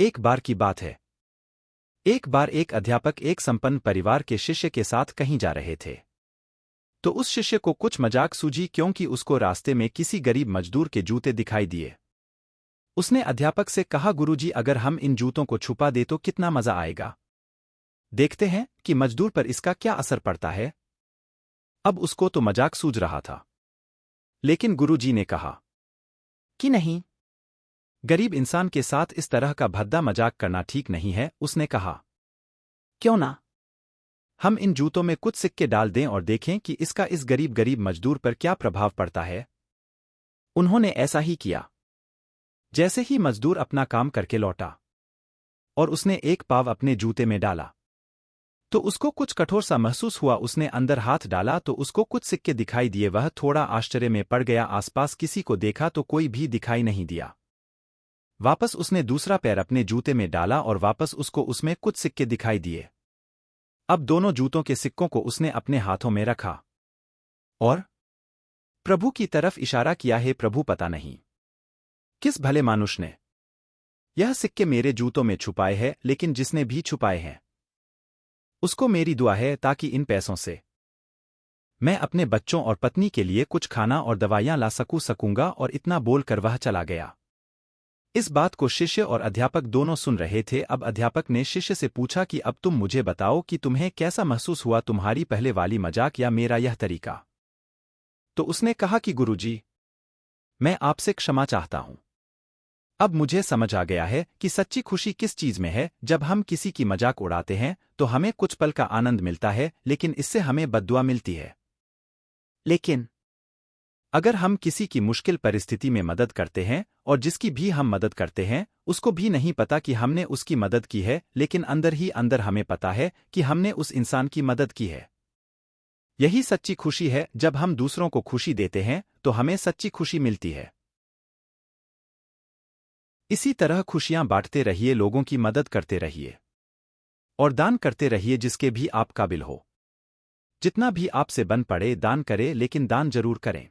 एक बार की बात है। एक बार एक अध्यापक एक संपन्न परिवार के शिष्य के साथ कहीं जा रहे थे। तो उस शिष्य को कुछ मजाक सूझी क्योंकि उसको रास्ते में किसी गरीब मजदूर के जूते दिखाई दिए। उसने अध्यापक से कहा, गुरुजी, अगर हम इन जूतों को छुपा दे तो कितना मजा आएगा। देखते हैं कि मजदूर पर इसका क्या असर पड़ता है। अब उसको तो मजाक सूझ रहा था, लेकिन गुरुजी ने कहा कि नहीं, गरीब इंसान के साथ इस तरह का भद्दा मजाक करना ठीक नहीं है। उसने कहा, क्यों ना हम इन जूतों में कुछ सिक्के डाल दें और देखें कि इसका इस गरीब मजदूर पर क्या प्रभाव पड़ता है। उन्होंने ऐसा ही किया। जैसे ही मजदूर अपना काम करके लौटा और उसने एक पाव अपने जूते में डाला तो उसको कुछ कठोर सा महसूस हुआ। उसने अंदर हाथ डाला तो उसको कुछ सिक्के दिखाई दिए। वह थोड़ा आश्चर्य में पड़ गया। आसपास किसी को देखा तो कोई भी दिखाई नहीं दिया। वापस उसने दूसरा पैर अपने जूते में डाला और वापस उसको उसमें कुछ सिक्के दिखाई दिए। अब दोनों जूतों के सिक्कों को उसने अपने हाथों में रखा और प्रभु की तरफ इशारा किया, हे प्रभु, पता नहीं किस भले मानुष ने यह सिक्के मेरे जूतों में छुपाए हैं, लेकिन जिसने भी छुपाए हैं उसको मेरी दुआ है ताकि इन पैसों से मैं अपने बच्चों और पत्नी के लिए कुछ खाना और दवाइयां ला सकूंगा। और इतना बोलकर वह चला गया। इस बात को शिष्य और अध्यापक दोनों सुन रहे थे। अब अध्यापक ने शिष्य से पूछा कि अब तुम मुझे बताओ कि तुम्हें कैसा महसूस हुआ, तुम्हारी पहले वाली मजाक या मेरा यह तरीका। तो उसने कहा कि गुरुजी, मैं आपसे क्षमा चाहता हूं। अब मुझे समझ आ गया है कि सच्ची खुशी किस चीज में है। जब हम किसी की मजाक उड़ाते हैं तो हमें कुछ पल का आनंद मिलता है, लेकिन इससे हमें बद्दुआ मिलती है। लेकिन अगर हम किसी की मुश्किल परिस्थिति में मदद करते हैं और जिसकी भी हम मदद करते हैं उसको भी नहीं पता कि हमने उसकी मदद की है, लेकिन अंदर ही अंदर हमें पता है कि हमने उस इंसान की मदद की है। यही सच्ची खुशी है। जब हम दूसरों को खुशी देते हैं तो हमें सच्ची खुशी मिलती है। इसी तरह खुशियां बांटते रहिए, लोगों की मदद करते रहिए और दान करते रहिए जिसके भी आप काबिल हो। जितना भी आपसे बन पड़े दान करें, लेकिन दान जरूर करें।